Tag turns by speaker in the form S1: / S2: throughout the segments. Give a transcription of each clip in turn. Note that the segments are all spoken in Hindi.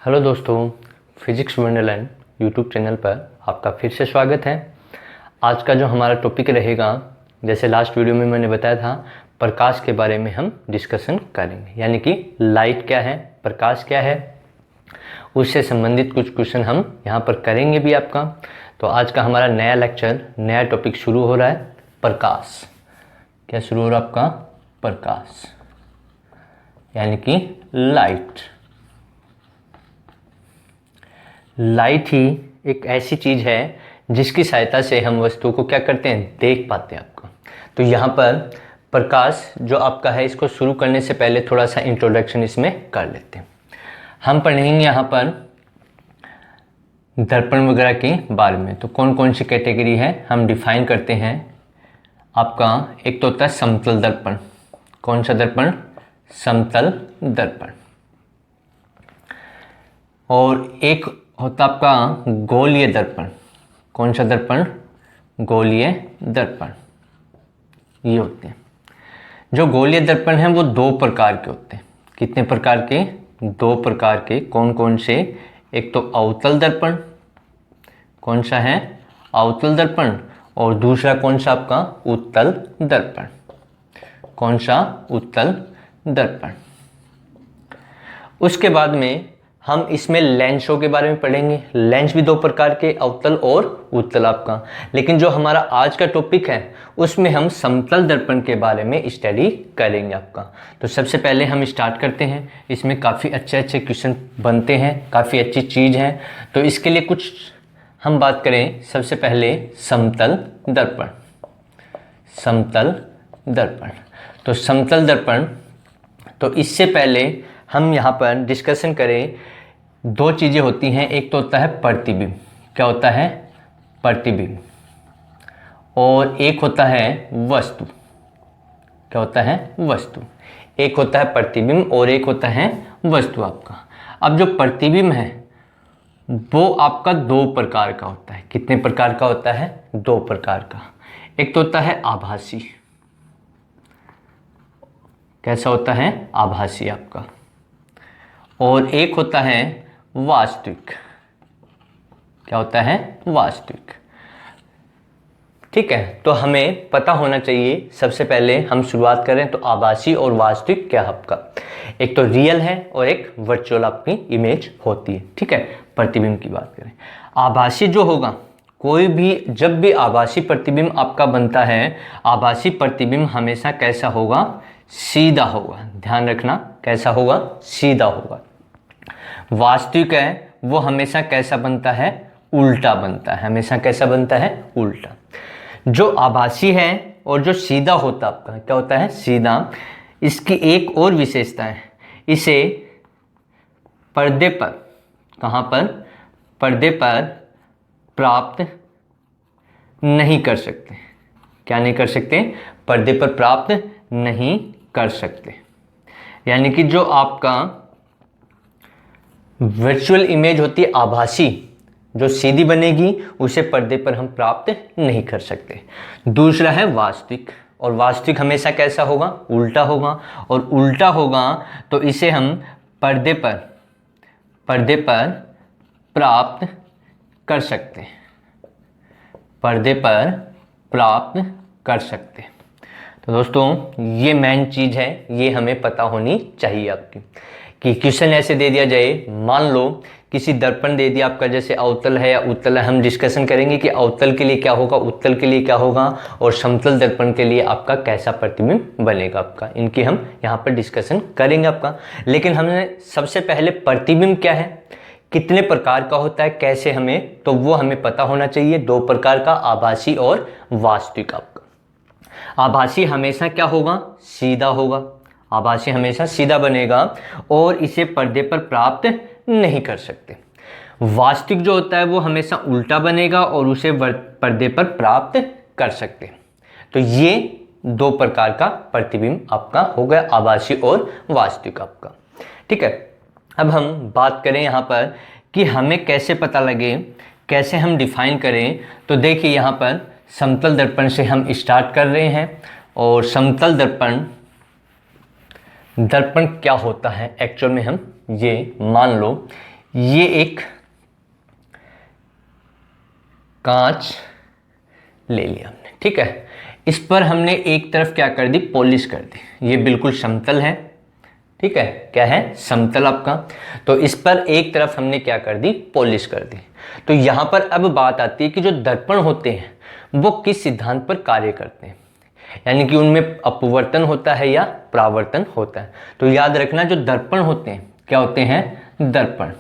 S1: हेलो दोस्तों, फिजिक्स वंडरलैंड यूट्यूब चैनल पर आपका फिर से स्वागत है। आज का जो हमारा टॉपिक रहेगा, जैसे लास्ट वीडियो में मैंने बताया था, प्रकाश के बारे में हम डिस्कशन करेंगे। यानी कि लाइट क्या है, प्रकाश क्या है, उससे संबंधित कुछ क्वेश्चन हम यहाँ पर करेंगे भी आपका। तो आज का हमारा नया लेक्चर, नया टॉपिक शुरू हो रहा है, प्रकाश। क्या शुरू हो रहा है आपका? प्रकाश यानी कि लाइट। लाइट ही एक ऐसी चीज़ है जिसकी सहायता से हम वस्तु को क्या करते हैं, देख पाते हैं आपका। तो यहाँ पर प्रकाश जो आपका है, इसको शुरू करने से पहले थोड़ा सा इंट्रोडक्शन इसमें कर लेते हैं। हम पढ़ेंगे यहाँ पर दर्पण वगैरह के बारे में। तो कौन कौन सी कैटेगरी है हम डिफाइन करते हैं आपका। एक तो होता है समतल दर्पण। कौन सा दर्पण? समतल दर्पण। और एक होता आपका गोलीय दर्पण। कौन सा दर्पण? गोलीय दर्पण। ये होते हैं जो गोलीय दर्पण हैं, वो दो प्रकार के होते हैं। कितने प्रकार के? दो प्रकार के। कौन कौन से? एक तो अवतल दर्पण। कौन सा है? अवतल दर्पण। और दूसरा कौन सा आपका? उत्तल दर्पण। कौन सा? उत्तल दर्पण। उसके बाद में हम इसमें लेंसों के बारे में पढ़ेंगे। लेंस भी दो प्रकार के, अवतल और उत्तल आपका। लेकिन जो हमारा आज का टॉपिक है, उसमें हम समतल दर्पण के बारे में स्टडी करेंगे आपका। तो सबसे पहले हम स्टार्ट करते हैं। इसमें काफ़ी अच्छे अच्छे क्वेश्चन बनते हैं, काफ़ी अच्छी चीज़ है। तो इसके लिए कुछ हम बात करें। सबसे पहले समतल दर्पण। समतल दर्पण। तो समतल दर्पण, तो इससे पहले हम यहाँ पर डिस्कशन करें। दो चीज़ें होती हैं। एक तो होता है प्रतिबिंब। क्या होता है? प्रतिबिंब। और एक होता है वस्तु। क्या होता है? वस्तु। एक होता है प्रतिबिंब और एक होता है वस्तु आपका। अब जो प्रतिबिंब है वो आपका दो प्रकार का होता है। कितने प्रकार का होता है? दो प्रकार का। एक तो होता है आभासी। कैसा होता है? आभासी आपका। और एक होता है वास्तविक। क्या होता है? वास्तविक। ठीक है, तो हमें पता होना चाहिए। सबसे पहले हम शुरुआत करें तो आभासी और वास्तविक क्या है आपका। एक तो रियल है और एक वर्चुअल आपकी इमेज होती है। ठीक है, प्रतिबिंब की बात करें। आभासी जो होगा, कोई भी जब भी आभासी प्रतिबिंब आपका बनता है, आभासी प्रतिबिंब हमेशा कैसा होगा? सीधा होगा। ध्यान रखना, कैसा होगा? सीधा होगा। वास्तविक है वो हमेशा कैसा बनता है? उल्टा बनता है। हमेशा कैसा बनता है? उल्टा। जो आभासी है और जो सीधा होता आपका, क्या होता है? सीधा। इसकी एक और विशेषता है, इसे पर्दे पर, कहाँ पर? पर्दे पर प्राप्त नहीं कर सकते। क्या नहीं कर सकते? पर्दे पर प्राप्त नहीं कर सकते। यानी कि जो आपका वर्चुअल इमेज होती है, आभासी, जो सीधी बनेगी, उसे पर्दे पर हम प्राप्त नहीं कर सकते। दूसरा है वास्तविक। और वास्तविक हमेशा कैसा होगा? उल्टा होगा। और उल्टा होगा तो इसे हम पर्दे पर प्राप्त कर सकते हैं। पर्दे पर प्राप्त कर सकते हैं। तो दोस्तों, ये मेन चीज़ है, ये हमें पता होनी चाहिए आपकी। कि क्वेश्चन ऐसे दे दिया जाए, मान लो किसी दर्पण दे दिया आपका, जैसे अवतल है या उत्तल है। हम डिस्कशन करेंगे कि अवतल के लिए क्या होगा, उत्तल के लिए क्या होगा, और समतल दर्पण के लिए आपका कैसा प्रतिबिंब बनेगा आपका। इनकी हम यहाँ पर डिस्कशन करेंगे आपका। लेकिन हमने सबसे पहले प्रतिबिंब क्या है, कितने प्रकार का होता है, कैसे हमें, तो वो हमें पता होना चाहिए। दो प्रकार का, आभासी और वास्तविक आपका। आभासी हमेशा क्या होगा? सीधा होगा। आभासी हमेशा सीधा बनेगा और इसे पर्दे पर प्राप्त नहीं कर सकते। वास्तविक जो होता है वो हमेशा उल्टा बनेगा और उसे पर्दे पर प्राप्त कर सकते। तो ये दो प्रकार का प्रतिबिंब आपका हो गया, आभासी और वास्तविक आपका। ठीक है, अब हम बात करें यहाँ पर कि हमें कैसे पता लगे, कैसे हम डिफाइन करें। तो देखिए, यहाँ पर समतल दर्पण से हम स्टार्ट कर रहे हैं। और समतल दर्पण क्या होता है एक्चुअल में, हम ये मान लो ये एक कांच ले लिया हमने, ठीक है। इस पर हमने एक तरफ क्या कर दी, पॉलिश कर दी। ये बिल्कुल समतल है, ठीक है, क्या है, समतल आपका। तो इस पर एक तरफ हमने क्या कर दी, पॉलिश कर दी। तो यहां पर अब बात आती है कि जो दर्पण होते हैं वो किस सिद्धांत पर कार्य करते हैं, यानी कि उनमें अपवर्तन होता है या परावर्तन होता है। तो याद रखना, जो दर्पण होते हैं क्या होते हैं, दर्पण।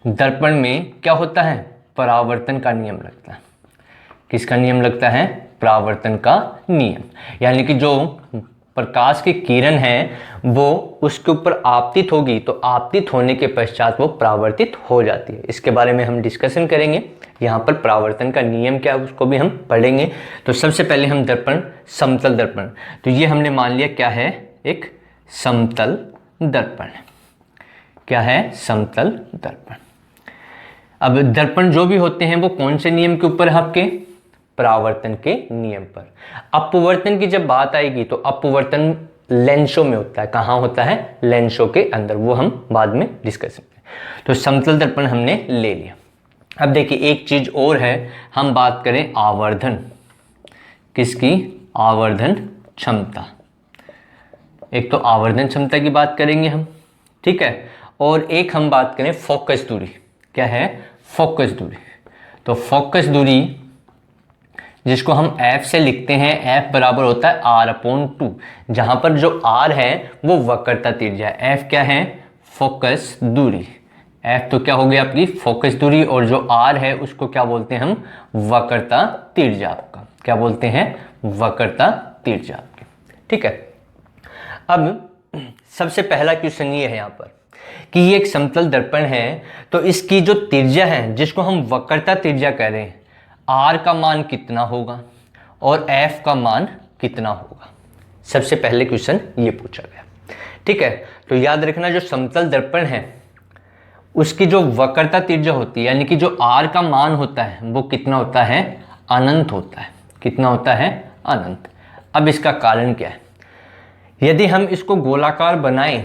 S1: दर्पण में क्या होता है, परावर्तन का नियम लगता है। किसका नियम लगता है, परावर्तन का नियम। यानी कि जो प्रकाश की किरण है वो उसके ऊपर आपतित होगी, तो आपतित होने के पश्चात वो परावर्तित हो जाती है। इसके बारे में हम डिस्कशन करेंगे। यहाँ पर परावर्तन का नियम क्या है उसको भी हम पढ़ेंगे। तो सबसे पहले हम दर्पण, समतल दर्पण, तो ये हमने मान लिया क्या है, एक समतल दर्पण। क्या है, समतल दर्पण। अब दर्पण जो भी होते हैं वो कौन से नियम के ऊपर है, आपके परावर्तन के नियम पर। अपवर्तन की जब बात आएगी तो अपवर्तन लेंसों में होता है। कहाँ होता है, लेंसों के अंदर, वो हम बाद में डिस्कस करते हैं। तो समतल दर्पण हमने ले लिया। अब देखिए एक चीज और है, हम बात करें आवर्धन। किसकी, आवर्धन क्षमता। एक तो आवर्धन क्षमता की बात करेंगे हम, ठीक है, और एक हम बात करें फोकस दूरी। क्या है, फोकस दूरी। तो फोकस दूरी जिसको हम F से लिखते हैं, F बराबर होता है R/2, जहां पर जो R है वो वक्रता त्रिज्या है। F क्या है, फोकस दूरी। F तो क्या हो गया आपकी फोकस दूरी, और जो R है उसको क्या बोलते हैं हम, वक्रता त्रिज्या। आपका क्या बोलते हैं, वक्रता त्रिज्या आपकी, ठीक है। अब सबसे पहला क्वेश्चन ये है यहाँ पर कि ये एक समतल दर्पण है, तो इसकी जो त्रिज्या है जिसको हम वक्रता त्रिज्या कह रहे हैं, R का मान कितना होगा और F का मान कितना होगा। सबसे पहले क्वेश्चन ये पूछा गया, ठीक है। तो याद रखना, जो समतल दर्पण है उसकी जो वक्रता त्रिज्या होती है, यानी कि जो R का मान होता है वो कितना होता है, अनंत होता है। कितना होता है, अनंत। अब इसका कारण क्या है, यदि हम इसको गोलाकार बनाएं,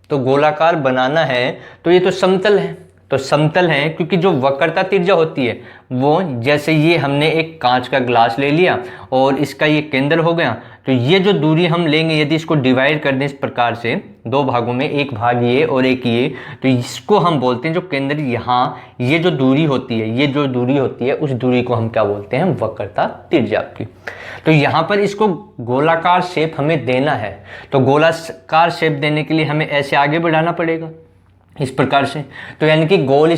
S1: तो गोलाकार बनाना है तो ये तो समतल है, तो समतल है क्योंकि जो वक्रता त्रिज्या होती है वो, जैसे ये हमने एक कांच का ग्लास ले लिया और इसका ये केंद्र हो गया, तो ये जो दूरी हम लेंगे, यदि इसको डिवाइड कर दें इस प्रकार से दो भागों में, एक भाग ये और एक ये, तो इसको हम बोलते हैं जो केंद्र यहाँ, ये जो दूरी होती है, ये जो दूरी होती है उस दूरी को हम क्या बोलते हैं, वक्रता त्रिज्या की। तो यहाँ पर इसको गोलाकार शेप हमें देना है, तो गोलाकार शेप देने के लिए हमें ऐसे आगे बढ़ाना पड़ेगा इस प्रकार से। तो यानी कि गोल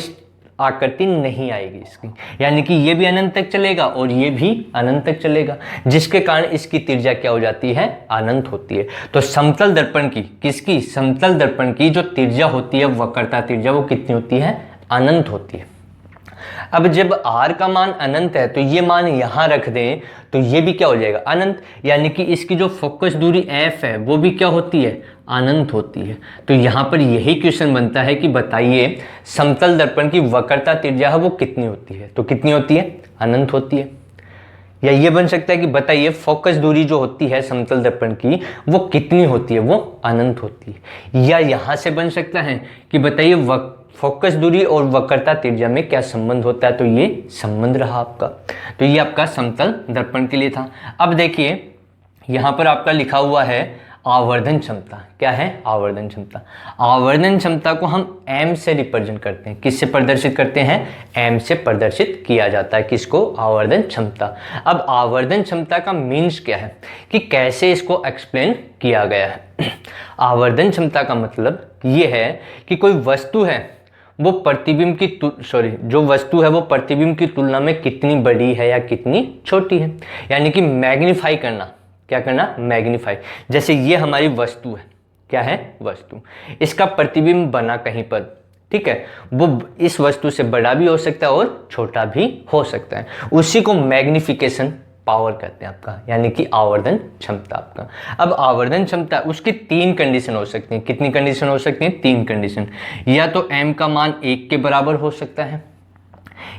S1: आकृति नहीं आएगी इसकी, यानी कि ये भी अनंत तक चलेगा और ये भी अनंत तक चलेगा, जिसके कारण इसकी त्रिज्या क्या हो जाती है, अनंत होती है। तो समतल दर्पण की, किसकी, समतल दर्पण की जो त्रिज्या होती है वक्रता त्रिज्या, वो कितनी होती है, अनंत होती है। अब जब R का मान अनंत है तो ये मान यहां रख दें तो ये भी क्या हो जाएगा, अनंत, यानी कि इसकी जो फोकस दूरी F है वो भी क्या होती है, अनंत होती है। तो यहाँ पर यही क्वेश्चन बनता है कि बताइए समतल दर्पण की वक्रता त्रिज्या है वो कितनी होती है, तो कितनी होती है, अनंत होती है। या ये बन सकता है कि बताइए फोकस दूरी जो होती है समतल दर्पण की वो कितनी होती है, वो अनंत होती है। या यहाँ से बन सकता है कि बताइए फोकस दूरी और वक्रता त्रिज्या में क्या संबंध होता है, तो ये संबंध रहा आपका। तो ये आपका समतल दर्पण के लिए था। अब देखिए यहाँ पर आपका लिखा हुआ है आवर्धन क्षमता। क्या है, आवर्धन क्षमता। आवर्धन क्षमता को हम m से रिप्रेजेंट करते हैं, किससे प्रदर्शित करते हैं, m से प्रदर्शित किया जाता है किसको, आवर्धन क्षमता। अब आवर्धन क्षमता का मीन्स क्या है, कि कैसे इसको एक्सप्लेन किया गया है। आवर्धन क्षमता का मतलब ये है कि कोई वस्तु है वो प्रतिबिंब की जो वस्तु है वो प्रतिबिंब की तुलना में कितनी बड़ी है या कितनी छोटी है, यानी कि मैग्नीफाई करना। क्या करना, मैग्नीफाई। जैसे ये हमारी वस्तु है, क्या है, वस्तु, इसका प्रतिबिंब बना कहीं पर, ठीक है, वो इस वस्तु से बड़ा भी हो सकता है और छोटा भी हो सकता है, उसी को मैग्निफिकेशन पावर कहते हैं आपका, यानी कि आवर्धन क्षमता आपका। अब आवर्धन क्षमता, उसकी तीन कंडीशन हो सकती हैं। कितनी कंडीशन हो सकती हैं, तीन कंडीशन। या तो m का मान 1 के बराबर हो सकता है,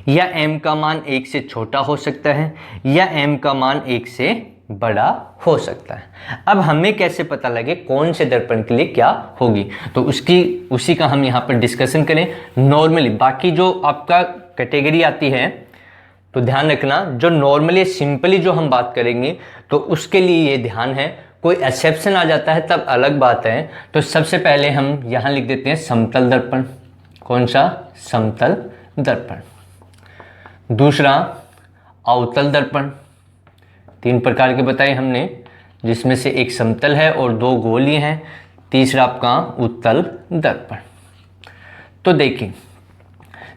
S1: या m का मान 1 से छोटा हो सकता है, या m का मान 1 से बड़ा हो सकता है। अब हमें कैसे पता लगे कौन से दर्पण के लिए क्या होगी, तो उसी का हम यहाँ पर डिस्कशन करें। नॉर्मली बाकी जो आपका कैटेगरी आती है तो ध्यान रखना, जो नॉर्मली सिंपली जो हम बात करेंगे तो उसके लिए ये ध्यान है, कोई एक्सेप्शन आ जाता है तब अलग बात है। तो सबसे पहले हम यहाँ लिख देते हैं समतल दर्पण। कौन सा? समतल दर्पण। दूसरा अवतल दर्पण, 3 प्रकार के बताए हमने, जिसमें से एक समतल है और 2 गोलीय हैं। तीसरा आपका उत्तल दर्पण। तो देखिए,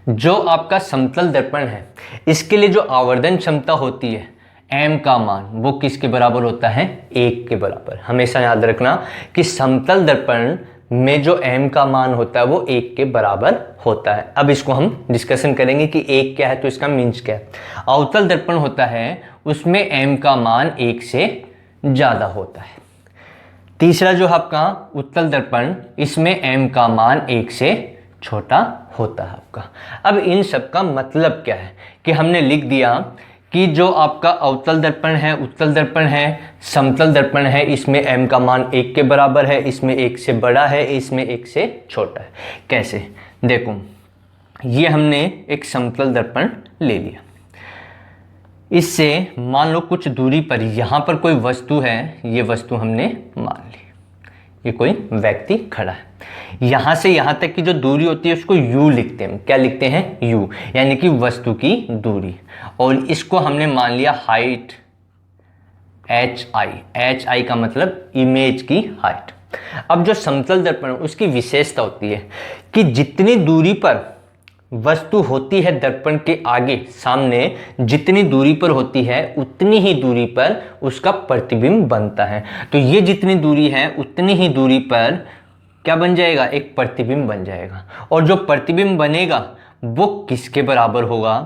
S1: जो आपका समतल दर्पण है इसके लिए जो आवर्धन क्षमता होती है m का मान, वो किसके बराबर होता है? 1 के बराबर। हमेशा याद रखना कि समतल दर्पण में जो m का मान होता है वो 1 के बराबर होता है। अब इसको हम डिस्कशन करेंगे कि 1 क्या है, तो इसका मीन्स क्या है। अवतल दर्पण होता है उसमें m का मान 1 से ज़्यादा होता है। तीसरा जो आपका उत्तल दर्पण, इसमें m का मान 1 से छोटा होता है आपका। अब इन सब का मतलब क्या है कि हमने लिख दिया कि जो आपका अवतल दर्पण है, उत्तल दर्पण है, समतल दर्पण है, इसमें m का मान 1 के बराबर है, इसमें 1 से बड़ा है, इसमें 1 से छोटा है। कैसे? देखो, ये हमने एक समतल दर्पण ले लिया। इससे मान लो कुछ दूरी पर यहाँ पर कोई वस्तु है, ये वस्तु हमने मान ली, ये कोई व्यक्ति खड़ा है। यहाँ से यहाँ तक की जो दूरी होती है उसको u लिखते हैं। क्या लिखते हैं? u, यानी कि वस्तु की दूरी। और इसको हमने मान लिया हाइट hi का मतलब इमेज की हाइट। अब जो समतल दर्पण उसकी विशेषता होती है कि जितनी दूरी पर वस्तु होती है दर्पण के आगे सामने, जितनी दूरी पर होती है उतनी ही दूरी पर उसका प्रतिबिंब बनता है। तो ये जितनी दूरी है उतनी ही दूरी पर क्या बन जाएगा? एक प्रतिबिंब बन जाएगा। और जो प्रतिबिंब बनेगा वो किसके बराबर होगा?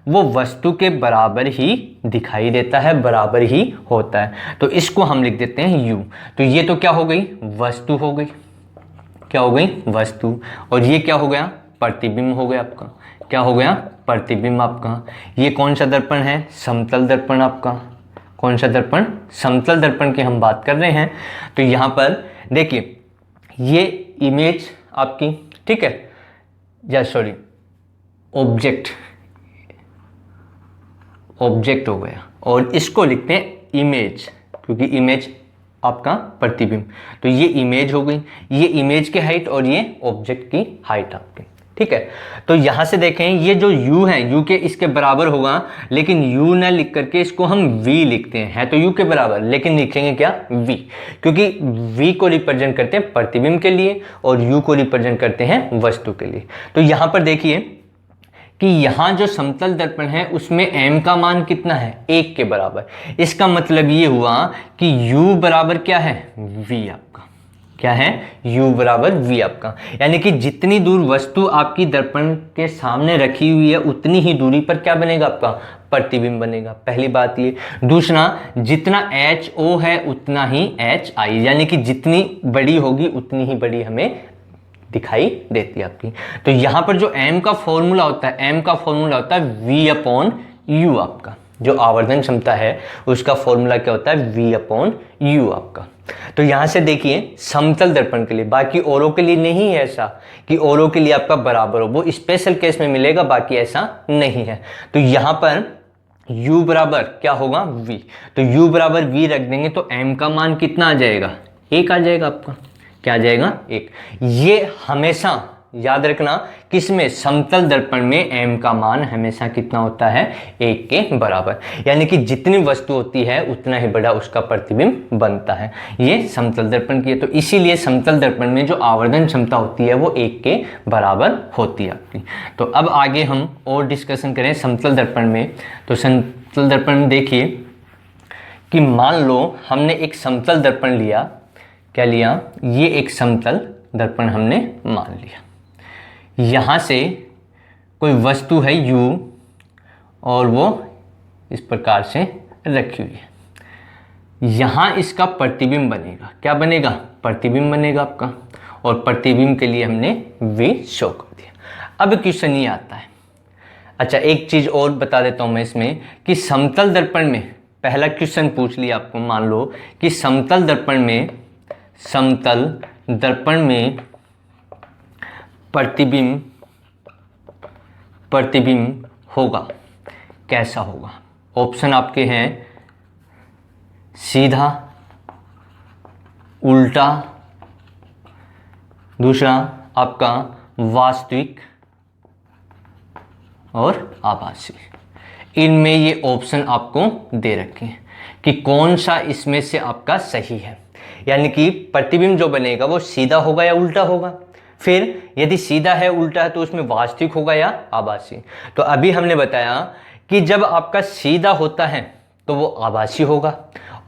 S1: वो वस्तु के बराबर ही दिखाई देता है, बराबर ही होता है। तो इसको हम लिख देते हैं u। तो ये तो क्या हो गई? वस्तु हो गई। क्या हो गई? वस्तु। और ये क्या हो गया? प्रतिबिंब हो गया आपका। क्या हो गया? प्रतिबिंब आपका। ये कौन सा दर्पण है? समतल दर्पण आपका। कौन सा दर्पण? समतल दर्पण की हम बात कर रहे हैं। तो यहाँ पर देखिए, ये इमेज आपकी, ठीक है, या सॉरी ऑब्जेक्ट हो गया, और इसको लिखते हैं इमेज, क्योंकि इमेज आपका प्रतिबिंब। तो ये इमेज हो गई, ये इमेज की हाइट और ये ऑब्जेक्ट की हाइट आपकी, ठीक है। तो यहाँ से देखें, ये जो u है, u के इसके बराबर होगा, लेकिन u न लिख करके इसको हम v लिखते हैं। है तो u के बराबर, लेकिन लिखेंगे क्या? v, क्योंकि v को रिप्रेजेंट करते हैं प्रतिबिंब के लिए और u को रिप्रेजेंट करते हैं वस्तु के लिए। तो यहाँ पर देखिए कि यहाँ जो समतल दर्पण है उसमें m का मान कितना है? 1 के बराबर। इसका मतलब ये हुआ कि u बराबर क्या है? v आपका। क्या है? u बराबर v आपका, यानी कि जितनी दूर वस्तु आपकी दर्पण के सामने रखी हुई है उतनी ही दूरी पर क्या बनेगा? आपका प्रतिबिंब बनेगा। पहली बात ये। दूसरा, जितना ho है उतना ही hi, यानी कि जितनी बड़ी होगी उतनी ही बड़ी हमें दिखाई देती है आपकी। तो यहाँ पर जो m का फॉर्मूला होता है, m का फॉर्मूला होता है v अपॉन u आपका। जो आवर्धन क्षमता है उसका फॉर्मूला क्या होता है? v अपॉन u आपका। तो यहाँ से देखिए, समतल दर्पण के लिए, बाकी औरों के लिए नहीं है ऐसा कि औरों के लिए आपका बराबर हो, वो स्पेशल केस में मिलेगा, बाकी ऐसा नहीं है। तो यहाँ पर u बराबर क्या होगा? v। तो u बराबर v रख देंगे तो m का मान कितना आ जाएगा? 1 आ जाएगा आपका। क्या आ जाएगा? 1। ये हमेशा याद रखना, किसमें? समतल दर्पण में m का मान हमेशा कितना होता है? 1 के बराबर, यानी कि जितनी वस्तु होती है उतना ही बड़ा उसका प्रतिबिंब बनता है। ये समतल दर्पण की है। तो इसीलिए समतल दर्पण में जो आवर्धन क्षमता होती है वो 1 के बराबर होती है आपकी। तो अब आगे हम और डिस्कशन करें समतल दर्पण में। तो समतल दर्पण में देखिए कि मान लो हमने एक समतल दर्पण लिया। क्या लिया? ये एक समतल दर्पण हमने मान लिया। यहाँ से कोई वस्तु है u और वो इस प्रकार से रखी हुई है। यहाँ इसका प्रतिबिंब बनेगा। क्या बनेगा? प्रतिबिंब बनेगा आपका। और प्रतिबिंब के लिए हमने v शो कर दिया। अब क्वेश्चन ये आता है, अच्छा एक चीज़ और बता देता हूँ मैं इसमें कि समतल दर्पण में पहला क्वेश्चन पूछ लिया आपको, मान लो कि समतल दर्पण में प्रतिबिंब होगा, कैसा होगा? ऑप्शन आपके हैं सीधा, उल्टा, दूसरा आपका वास्तविक और आभासी। इनमें ये ऑप्शन आपको दे रखे हैं कि कौन सा इसमें से आपका सही है। यानी कि प्रतिबिंब जो बनेगा वो सीधा होगा या उल्टा होगा। फिर यदि सीधा है उल्टा है तो उसमें वास्तविक होगा या आभासी। तो अभी हमने बताया कि जब आपका सीधा होता है तो वो आभासी होगा,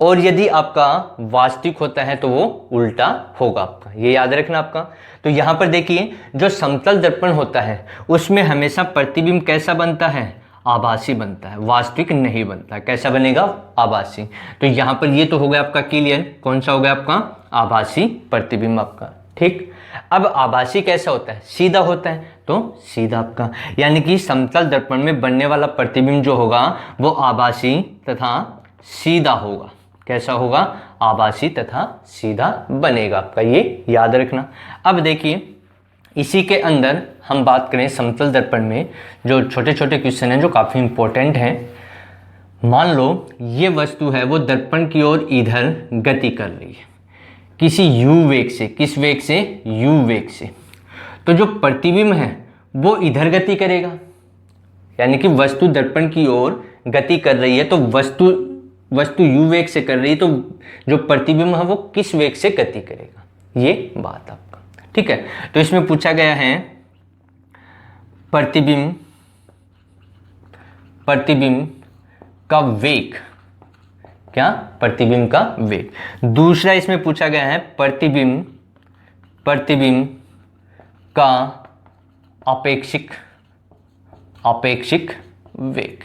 S1: और यदि आपका वास्तविक होता है तो वो उल्टा होगा आपका, ये याद रखना आपका। तो यहाँ पर देखिए, जो समतल दर्पण होता है उसमें हमेशा प्रतिबिंब कैसा बनता है? आभासी बनता है, वास्तविक नहीं बनता। कैसा बनेगा? आभासी। तो यहाँ पर ये तो हो गया आपका क्लियर, कौन सा हो गया आपका? आभासी प्रतिबिंब आपका। ठीक, अब आभासी कैसा होता है? सीधा होता है, तो सीधा आपका, यानी कि समतल दर्पण में बनने वाला प्रतिबिंब जो होगा वो आभासी तथा सीधा होगा। कैसा होगा? आभासी तथा सीधा बनेगा आपका, ये याद रखना। अब देखिए, इसी के अंदर हम बात करें समतल दर्पण में जो छोटे छोटे क्वेश्चन हैं जो काफ़ी इंपॉर्टेंट हैं। मान लो ये वस्तु है वो दर्पण की ओर इधर गति कर रही है किसी u वेग से। किस वेग से? u वेग से। तो जो प्रतिबिंब है वो इधर गति करेगा, यानी कि वस्तु दर्पण की ओर गति कर रही है तो वस्तु u वेग से कर रही है, तो जो प्रतिबिंब है वो किस वेग से गति करेगा, ये बात आपका। ठीक है, तो इसमें पूछा गया है प्रतिबिंब का वेग। क्या? प्रतिबिंब का वेग। दूसरा इसमें पूछा गया है प्रतिबिंब का अपेक्षिक वेग।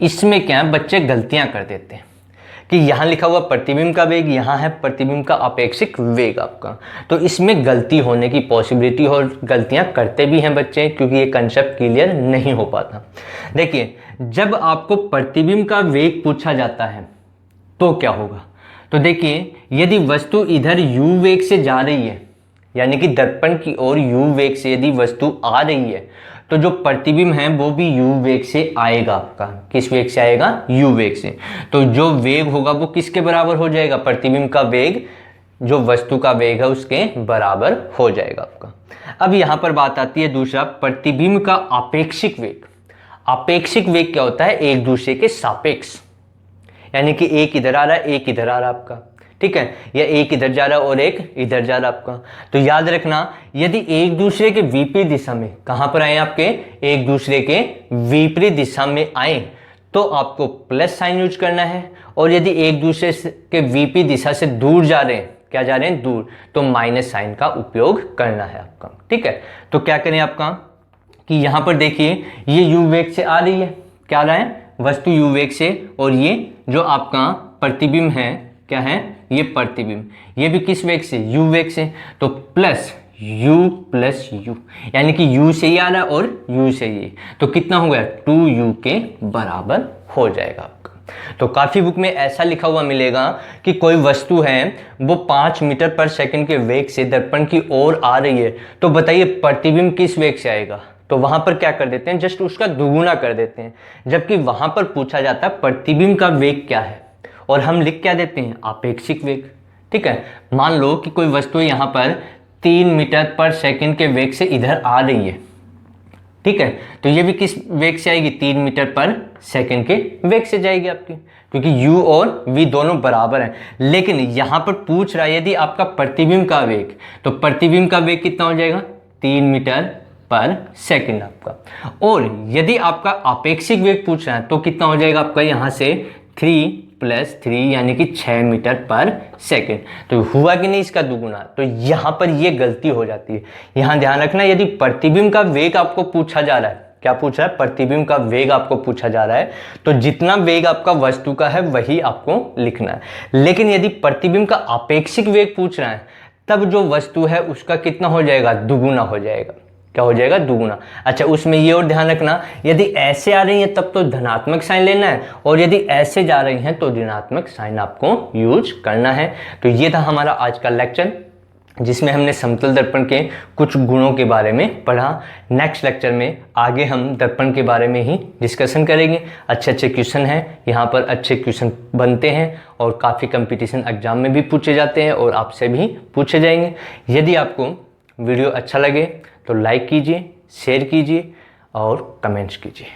S1: इसमें क्या है, बच्चे गलतियां कर देते हैं कि यहाँ लिखा हुआ प्रतिबिंब का वेग, यहाँ है प्रतिबिंब का अपेक्षिक वेग आपका। तो इसमें गलती होने की पॉसिबिलिटी, और गलतियां करते भी हैं बच्चे क्योंकि ये कंसेप्ट क्लियर नहीं हो पाता। देखिए, जब आपको प्रतिबिंब का वेग पूछा जाता है तो क्या होगा? तो देखिए, यदि वस्तु इधर u वेग से जा रही है, यानी कि दर्पण की ओर u वेग से यदि वस्तु आ रही है तो जो प्रतिबिंब है वो भी u वेग से आएगा आपका। किस वेग से आएगा? u वेग से। तो जो वेग होगा वो किसके बराबर हो जाएगा? प्रतिबिंब का वेग जो वस्तु का वेग है उसके बराबर हो जाएगा आपका। अब यहाँ पर बात आती है दूसरा, प्रतिबिंब का अपेक्षिक वेग। अपेक्षिक वेग क्या होता है? एक दूसरे के सापेक्ष, यानी कि एक इधर आ रहा है, एक इधर आ रहा है आपका। ठीक है, या एक इधर जा रहा है और एक इधर जा रहा है आपका। तो याद रखना, यदि एक दूसरे के विपरीत दिशा में, कहां पर आए आपके? एक दूसरे के विपरीत दिशा में आए तो आपको प्लस साइन यूज करना है, और यदि एक दूसरे के विपरीत दिशा से दूर जा रहे हैं, क्या जा रहे हैं? दूर, तो माइनस साइन का उपयोग करना है आपका। ठीक है, तो क्या करें आपका कि यहां पर देखिए, ये u वेग से आ रही है, क्या आ रहा है? वस्तु u वेग से, और ये जो आपका प्रतिबिंब है क्या है? ये प्रतिबिंब, ये भी किस वेग से? u वेग से। तो प्लस u, यानी कि u से ये आ रहा है और u से ये, तो कितना हो गया? 2u के बराबर हो जाएगा आपका। तो काफी बुक में ऐसा लिखा हुआ मिलेगा कि कोई वस्तु है वो 5 मीटर पर सेकंड के वेग से दर्पण की ओर आ रही है, तो बताइए प्रतिबिंब किस वेग से आएगा? तो वहां पर क्या कर देते हैं? जस्ट उसका दुगुना कर देते हैं, जबकि वहां पर पूछा जाता है प्रतिबिंब का वेग क्या है, और हम लिख क्या देते हैं? अपेक्षिक वेग। ठीक है, मान लो कि कोई वस्तु यहाँ पर 3 मीटर पर सेकंड के वेग से इधर आ रही है। ठीक है, तो ये भी किस वेग से आएगी? 3 मीटर पर सेकंड के वेग से जाएगी आपकी, क्योंकि u और v दोनों बराबर हैं। लेकिन यहाँ पर पूछ रहा है यदि आपका प्रतिबिंब का वेग, तो प्रतिबिंब का वेग कितना हो जाएगा? 3 मीटर पर सेकंड आपका। और यदि आपका अपेक्षिक वेग पूछ रहा है तो कितना हो जाएगा आपका? यहाँ से 3 + 3 यानी कि 6 मीटर पर सेकंड। तो हुआ कि नहीं इसका दुगुना? तो यहाँ पर ये गलती हो जाती है। यहाँ ध्यान रखना, यदि प्रतिबिंब का वेग आपको पूछा जा रहा है, क्या पूछ रहा है? प्रतिबिंब का वेग आपको पूछा जा रहा है, तो जितना वेग आपका वस्तु का है वही आपको लिखना है। लेकिन यदि प्रतिबिंब का अपेक्षिक वेग पूछ रहा है, तब जो वस्तु है उसका कितना हो जाएगा? दुगुना हो जाएगा। क्या हो जाएगा, दुगुना। अच्छा, उसमें ये और ध्यान रखना, यदि ऐसे आ रही हैं तब तो धनात्मक साइन लेना है, और यदि ऐसे जा रही हैं तो ऋणात्मक साइन आपको यूज करना है। तो ये था हमारा आज का लेक्चर, जिसमें हमने समतल दर्पण के कुछ गुणों के बारे में पढ़ा। नेक्स्ट लेक्चर में आगे हम दर्पण के बारे में ही डिस्कशन करेंगे। अच्छे अच्छे क्वेश्चन हैं यहाँ पर, अच्छे क्वेश्चन बनते हैं और काफ़ी कंपटीशन एग्जाम में भी पूछे जाते हैं और आपसे भी पूछे जाएंगे। यदि आपको वीडियो अच्छा लगे तो लाइक कीजिए, शेयर कीजिए और कमेंट्स कीजिए।